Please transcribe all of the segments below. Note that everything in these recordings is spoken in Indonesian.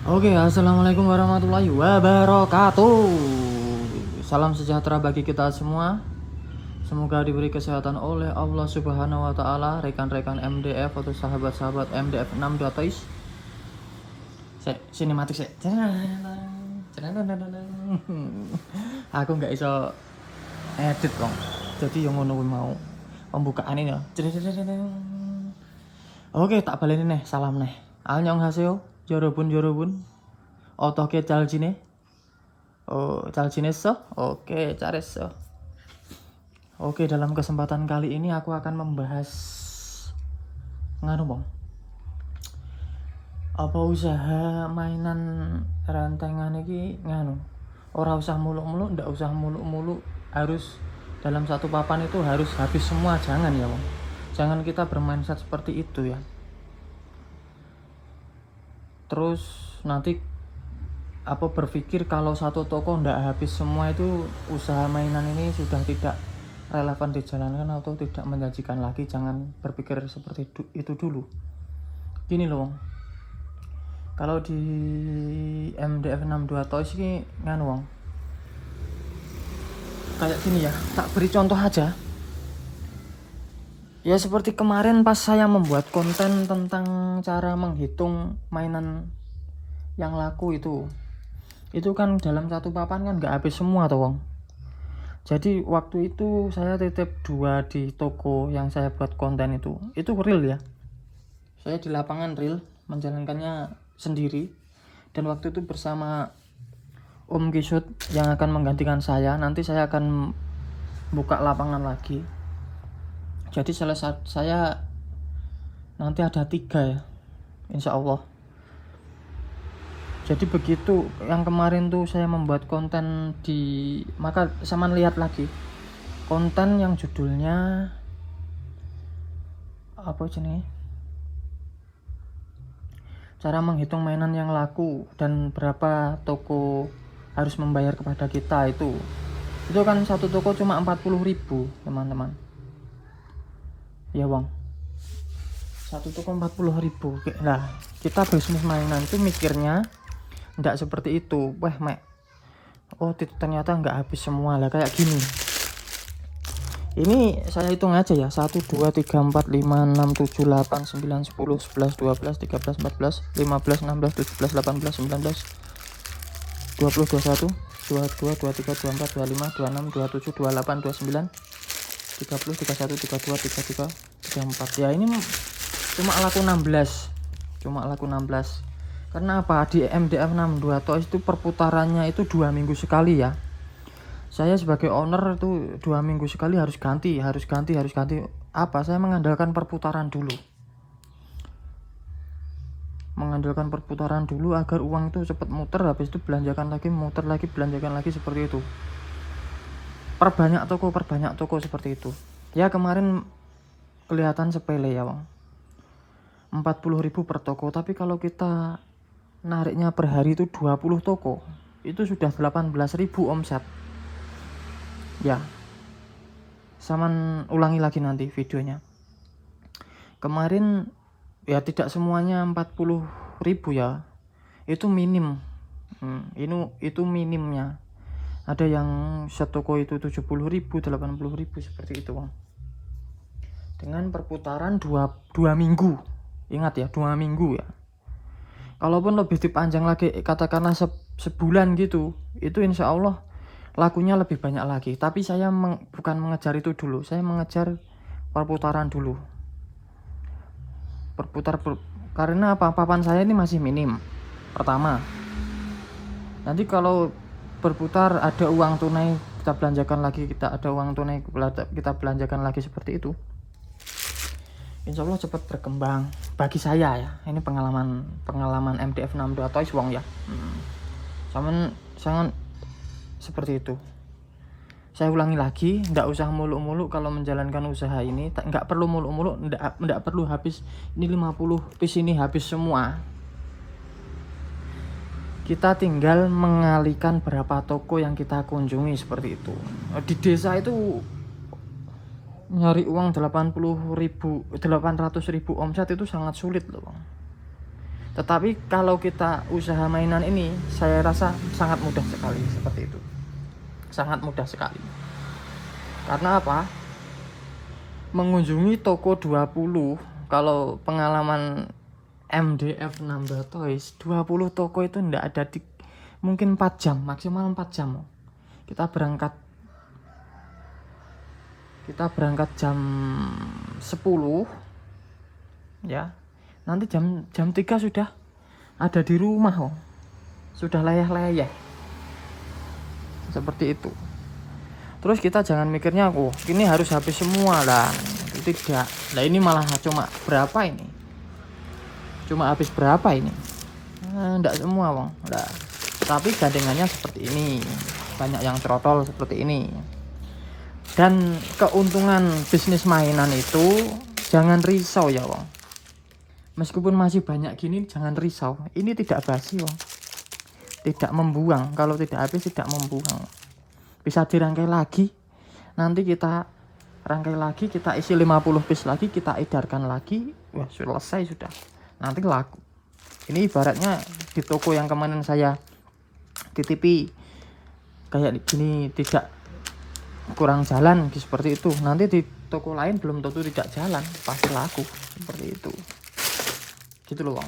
Oke, assalamualaikum warahmatullahi wabarakatuh. Salam sejahtera bagi kita semua. Semoga diberi kesehatan oleh Allah Subhanahu wa Ta'ala. Rekan-rekan MDF atau sahabat-sahabat MDF 62 Toys. Sinematik sih. Aku nggak iso edit dong. Jadi yang ngono mau pembukaan ini ya. Oke, tak baleni nih, salam nih. Annyeonghaseyo, yorobun. Otoke caljine. Oh, caljine so. Oke, careso. Oke, dalam kesempatan kali ini aku akan membahas bang. Apa usaha mainan rantengan iki ora usah muluk-muluk, ndak usah muluk-muluk, harus dalam satu papan itu harus habis semua, jangan ya bang. Jangan kita bermindset seperti itu ya. Terus nanti berpikir kalau satu toko ndak habis semua, itu usaha mainan ini sudah tidak relevan dijalankan atau tidak menjanjikan lagi. Jangan berpikir seperti itu dulu. Gini loh, kalau di MDF 62 Toys ini kayak gini ya, tak beri contoh aja ya. Seperti kemarin pas saya membuat konten tentang cara menghitung mainan yang laku itu kan dalam satu papan kan nggak habis semua toh wong. Jadi waktu itu saya titip 2 di toko yang saya buat konten itu real ya. Saya di lapangan real menjalankannya sendiri, dan waktu itu bersama Om Kisut yang akan menggantikan saya. Nanti saya akan buka lapangan lagi. Jadi saya nanti ada 3 ya, insya Allah. Jadi begitu yang kemarin tuh saya membuat konten maka sama lihat lagi konten yang judulnya apa jenis, cara menghitung mainan yang laku dan berapa toko harus membayar kepada kita. Itu kan satu toko cuma 40.000 teman-teman ya bang, satu toko 40.000. Nah, kita bisnis mainan itu mikirnya nggak seperti itu. Ternyata nggak habis semua lah kayak gini. Ini saya hitung aja ya, 1, 2, 3, 4, 5, 6, 7, 8, 9, 10, 11, 12, 13, 14, 15, 16, 17, 18, 19, 20, 21, 22, 23, 24, 25, 26, 27, 28, 29, 30, 31, 32, 33, 34. Ya ini cuma laku 16. Karena apa? Di MDF 62 Toys itu perputarannya itu 2 minggu sekali ya. Saya sebagai owner itu 2 minggu sekali harus ganti. Apa? Saya mengandalkan perputaran dulu. Agar uang itu cepat muter, habis itu belanjakan lagi, belanjakan lagi, seperti itu. Perbanyak toko seperti itu. Ya kemarin kelihatan sepele ya bang, 40.000 per toko, tapi kalau kita nariknya per hari itu 20 toko, itu sudah 18.000 omset ya. Saman ulangi lagi nanti videonya. Kemarin ya tidak semuanya 40.000 ya, itu minim. Itu minimnya. Ada yang setoko itu 70.000, 80.000 seperti itu bang. Dengan perputaran 2 minggu. Ingat ya, 2 minggu ya. Kalaupun lebih dipanjang lagi, katakanlah sebulan gitu, itu insya Allah lakunya lebih banyak lagi. Tapi saya bukan mengejar itu dulu, saya mengejar perputaran dulu. Karena apa? Papan saya ini masih minim. Pertama, nanti kalau berputar ada uang tunai, kita belanjakan lagi, kita belanjakan lagi seperti itu, insya Allah cepat berkembang. Bagi saya ya, ini pengalaman MDF 62 Toys wong ya. Sangat seperti itu. Saya ulangi lagi, nggak usah muluk-muluk kalau menjalankan usaha ini. Nggak perlu muluk-muluk, nggak perlu habis ini 50 piece ini habis semua. Kita tinggal mengalihkan berapa toko yang kita kunjungi, seperti itu. Di desa itu nyari uang 800.000 omset itu sangat sulit loh bang. Tetapi kalau kita usaha mainan ini, saya rasa sangat mudah sekali seperti itu. Sangat mudah sekali. Karena apa? Mengunjungi toko 20, kalau pengalaman MDF Nambah Toys, 20 toko itu ndak ada di mungkin 4 jam, maksimal 4 jam. Kita berangkat jam 10 ya. Nanti jam 3 sudah ada di rumah, sudah leyeh-leyeh. Seperti itu. Terus kita jangan mikirnya, ini harus habis semua lah. Tidak. Nah ini malah cuma berapa ini? Cuma habis berapa ini? Enggak semua, Bang. Nah, tapi gandengannya seperti ini. Banyak yang trotol seperti ini. Dan keuntungan bisnis mainan itu jangan risau ya, Bang. Meskipun masih banyak gini, jangan risau. Ini tidak basi, Bang. Tidak membuang. Kalau tidak habis, tidak membuang. Bisa dirangkai lagi. Nanti kita rangkai lagi, kita isi 50 piece lagi, kita edarkan lagi. Wah, selesai sudah. Nanti laku. Ini ibaratnya di toko yang kemarin saya titipi kayak gini, tidak kurang jalan seperti itu. Nanti di toko lain belum tentu tidak jalan, pasti laku seperti itu. Gitu loh, Bang.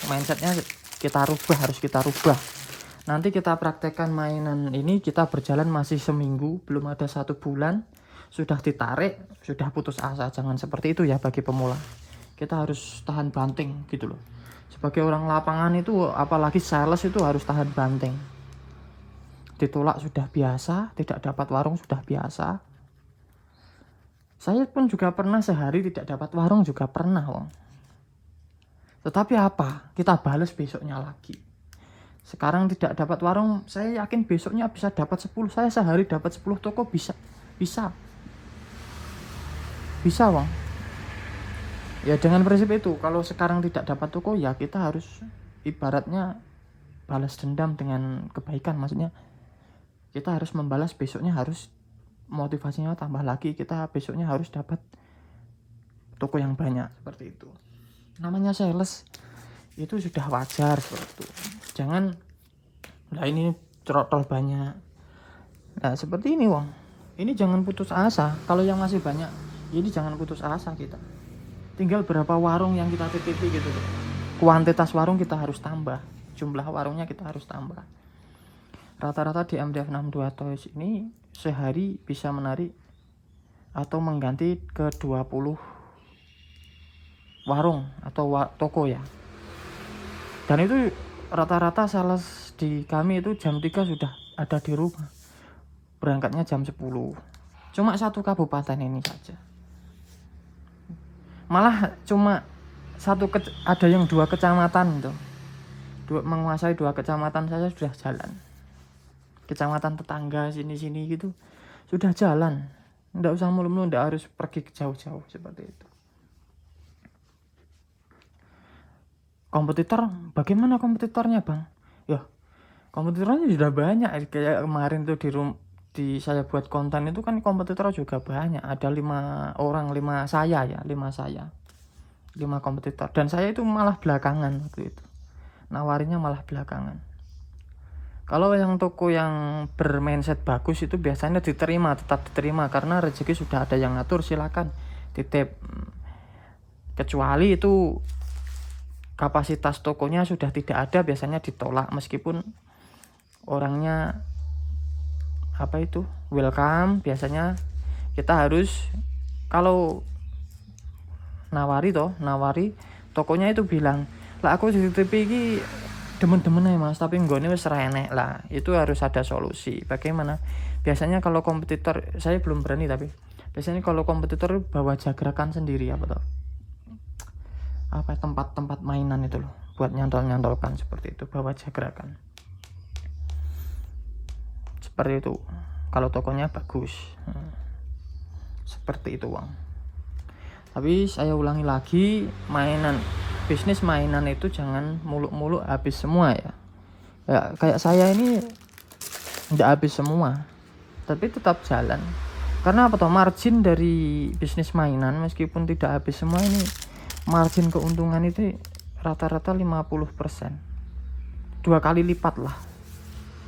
Mindsetnya harus kita rubah. Nanti kita praktekkan mainan ini, kita berjalan masih seminggu, belum ada 1 bulan, sudah ditarik, sudah putus asa. Jangan seperti itu ya bagi pemula. Kita harus tahan banting gitu loh. Sebagai orang lapangan itu, apalagi sales itu harus tahan banting. Ditolak sudah biasa, tidak dapat warung sudah biasa. Saya pun juga pernah sehari tidak dapat warung, juga pernah, Wong. Tetapi apa? Kita balas besoknya lagi. Sekarang tidak dapat warung, saya yakin besoknya bisa dapat 10. Saya sehari dapat 10 toko bisa, Wong. Ya dengan prinsip itu, kalau sekarang tidak dapat toko, ya kita harus ibaratnya balas dendam dengan kebaikan. Maksudnya kita harus membalas, besoknya harus motivasinya tambah lagi, kita besoknya harus dapat toko yang banyak, seperti itu. Namanya sales itu sudah wajar seperti itu. Jangan lah ini trotol banyak. Nah seperti ini, Wong. Ini jangan putus asa. Kalau yang masih banyak, ini jangan putus asa kita. Tinggal berapa warung yang kita titipi gitu. Kuantitas warung kita harus tambah. Jumlah warungnya kita harus tambah. Rata-rata di MDF 62 Toys ini sehari bisa menarik atau mengganti ke 20 warung atau toko ya. Dan itu rata-rata sales di kami itu jam 3 sudah ada di rumah. Berangkatnya jam 10. Cuma 1 kabupaten ini saja. Malah cuma ada yang 2 kecamatan itu. Menguasai 2 kecamatan saja sudah jalan. Kecamatan tetangga sini-sini gitu sudah jalan. Nggak usah mulu-mulu, nggak harus pergi jauh-jauh seperti itu. Kompetitor, bagaimana kompetitornya, Bang? Ya, kompetitornya sudah banyak. Kayak kemarin tuh di saya buat konten itu kan kompetitor juga banyak. Ada 5 orang, 5 saya. 5 kompetitor. Dan saya itu malah belakangan waktu itu. Nawarinya malah belakangan. Kalau yang toko yang bermindset bagus itu biasanya tetap diterima karena rezeki sudah ada yang ngatur, silakan titip. Kecuali itu kapasitas tokonya sudah tidak ada, biasanya ditolak meskipun orangnya welcome. Biasanya kita harus kalau nawari tokonya itu bilang, lah aku titip iki demen-demen aja Mas, tapi nggone wis ra enek lah. Itu harus ada solusi. Bagaimana? Biasanya kalau kompetitor, saya belum berani, tapi biasanya kalau kompetitor bawa jagrakan sendiri tempat-tempat mainan itu loh, buat nyantol-nyantolkan seperti itu, bawa jagrakan. Seperti itu. Kalau tokonya bagus. Seperti itu, Bang. Tapi saya ulangi lagi, bisnis mainan itu jangan muluk-muluk habis semua ya. Kayak saya ini enggak habis semua, tapi tetap jalan. Karena margin dari bisnis mainan meskipun tidak habis semua ini, margin keuntungan itu rata-rata 50%, 2 kali lipat lah.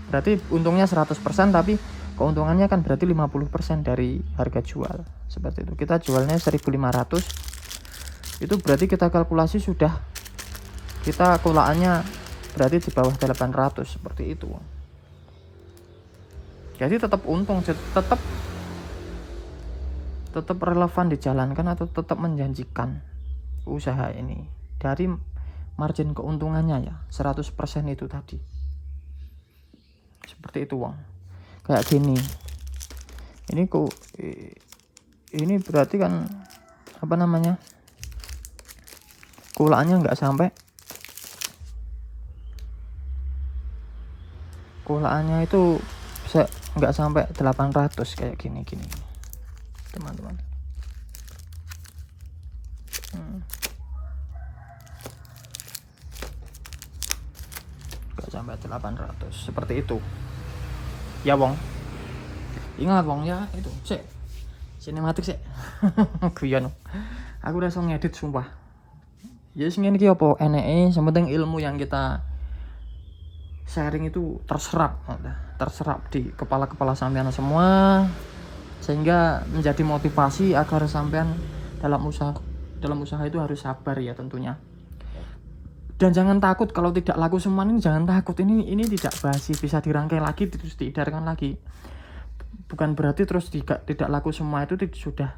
Berarti untungnya 100%, tapi keuntungannya kan berarti 50% dari harga jual. Seperti itu. Kita jualnya 1.500, itu berarti kita kalkulasi sudah, kita kulaannya berarti di bawah 800, seperti itu. Jadi tetap untung, tetap relevan dijalankan atau tetap menjanjikan usaha ini. Dari margin keuntungannya ya 100% itu tadi. Seperti itu Wong. Kayak gini. Ini berarti kan apa namanya? Kulaannya nggak sampai. Kulaannya itu bisa nggak sampai 800 kayak gini. Teman-teman. Nggak sampai 800 seperti itu. Ya Wong. Ingat Wong ya itu. Sinematik sih. Guyon. Aku udah langsung ngedit sumpah. Ya sing ngene iki apa eneke, yang penting ilmu yang kita sharing itu terserap di kepala sampean semua, sehingga menjadi motivasi agar sampean dalam usaha itu harus sabar ya tentunya. Dan jangan takut kalau tidak laku semua ini, jangan takut, ini tidak basi, bisa dirangkai lagi terus diedarkan lagi. Bukan berarti terus tidak laku semua itu sudah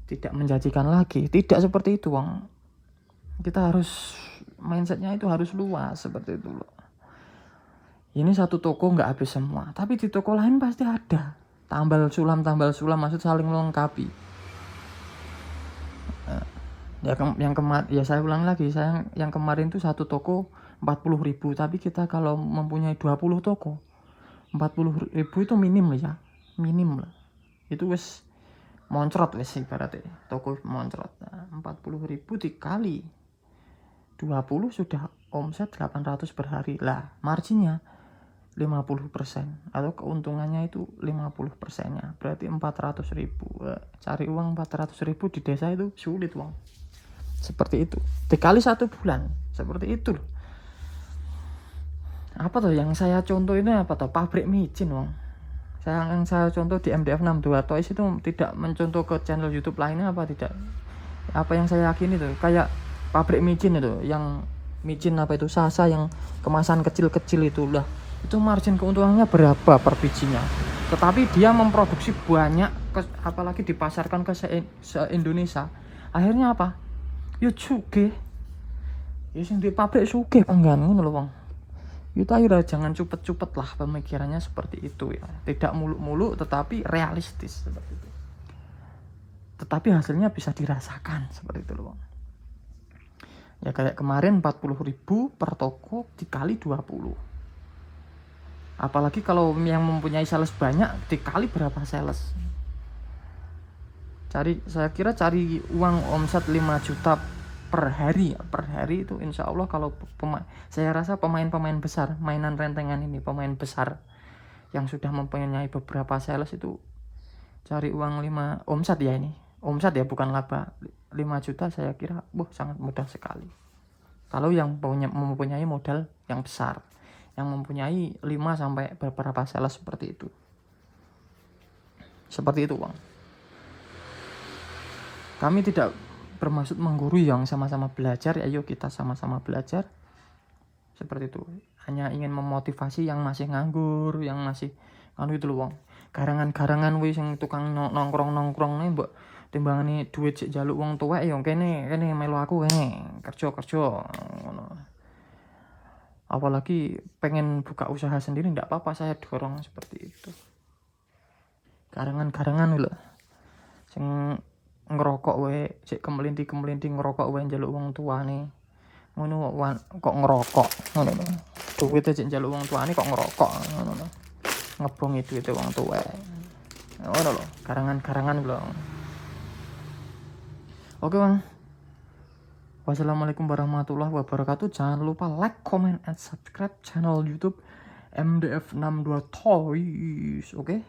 tidak menjanjikan lagi, tidak seperti itu Wong. Kita harus mindsetnya itu harus luas seperti itu loh. Ini satu toko nggak habis semua, tapi di toko lain pasti ada tambal sulam, maksud saling melengkapi. Saya ulang lagi, yang kemarin tuh satu toko 40.000, tapi kita kalau mempunyai 20 toko 40.000 itu minim lah. Itu wes moncrot wes ibaratnya toko moncrot. 40.000 dikali 20 sudah omset 800 per hari lah, marginnya 50% atau keuntungannya itu 50%-nya berarti 400.000. Cari uang 400.000 di desa itu sulit Wong. Seperti itu dikali 1 bulan, seperti itu. Apa tuh yang saya contoh ini, apa tuh, pabrik micin Wong. Yang saya contoh di MDF 62 Toys itu tidak mencontoh ke channel YouTube lainnya, apa tidak. Apa yang saya yakini tuh kayak pabrik micin itu, yang micin apa itu Sasa yang kemasan kecil-kecil itu lah, itu margin keuntungannya berapa per bijinya, tetapi dia memproduksi banyak, apalagi dipasarkan ke se-Indonesia. Akhirnya apa? Ya sugih. Ya sing di pabrik sugih penggan ngono lho Wong. Kita akhirnya jangan cupet-cupet lah pemikirannya seperti itu ya. Tidak muluk-muluk tetapi realistis seperti itu. Tetapi hasilnya bisa dirasakan seperti itu loh Wong. Ya kayak kemarin 40.000 per toko dikali 20. Apalagi kalau yang mempunyai sales banyak dikali berapa sales. Saya kira cari uang omset 5 juta per hari itu insya Allah kalau saya rasa pemain-pemain besar, mainan rentengan ini, pemain besar yang sudah mempunyai beberapa sales itu cari uang 5 omset ya, ini omset ya bukan laba, 5 juta saya kira sangat mudah sekali. Kalau yang mempunyai modal yang besar, yang mempunyai 5 sampai beberapa sales seperti itu. Seperti itu Bang. Kami tidak bermaksud menggurui yang sama-sama belajar, ayo kita sama-sama belajar. Seperti itu. Hanya ingin memotivasi yang masih nganggur, yang masih itu loh Bang. Garangan-garangan wis yang tukang nongkrong nih mbok timbangane duit sik njaluk wong tuwek ya kene melu aku kene kerja ngono. Apalagi pengen buka usaha sendiri enggak apa-apa, saya dorong seperti itu. Garangan-garangan lho. Sing ngerokok wae sik kemelinti ngerokok wae njaluk wong tuane. Ngono kok ngerokok ngono lho. Duit sik njaluk wong tuane kok ngerokok ngono lho. Ngebongi duit wong tuwek. Ngono lho, garangan-garangan lho. Oke Bang. Wassalamualaikum warahmatullahi wabarakatuh. Jangan lupa like, comment, and subscribe channel YouTube MDF 62 Toys. Oke.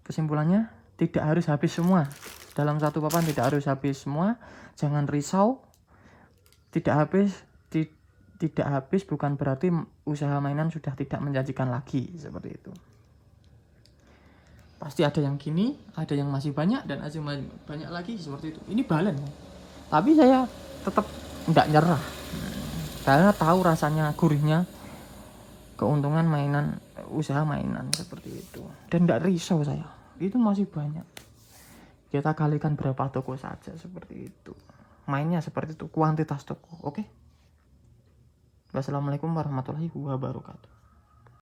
Kesimpulannya, tidak harus habis semua. Dalam satu papan tidak harus habis semua. Jangan risau. Tidak habis ti- tidak habis bukan berarti usaha mainan sudah tidak menjanjikan lagi, seperti itu. Pasti ada yang gini, ada yang masih banyak, dan ada yang banyak lagi, seperti itu. Ini balen, tapi saya tetap tidak nyerah karena tahu rasanya gurihnya keuntungan mainan, usaha mainan seperti itu. Dan tidak risau saya, itu masih banyak, kita kalikan berapa toko saja, seperti itu. Mainnya seperti itu, kuantitas toko. Oke. Wassalamualaikum warahmatullahi wabarakatuh.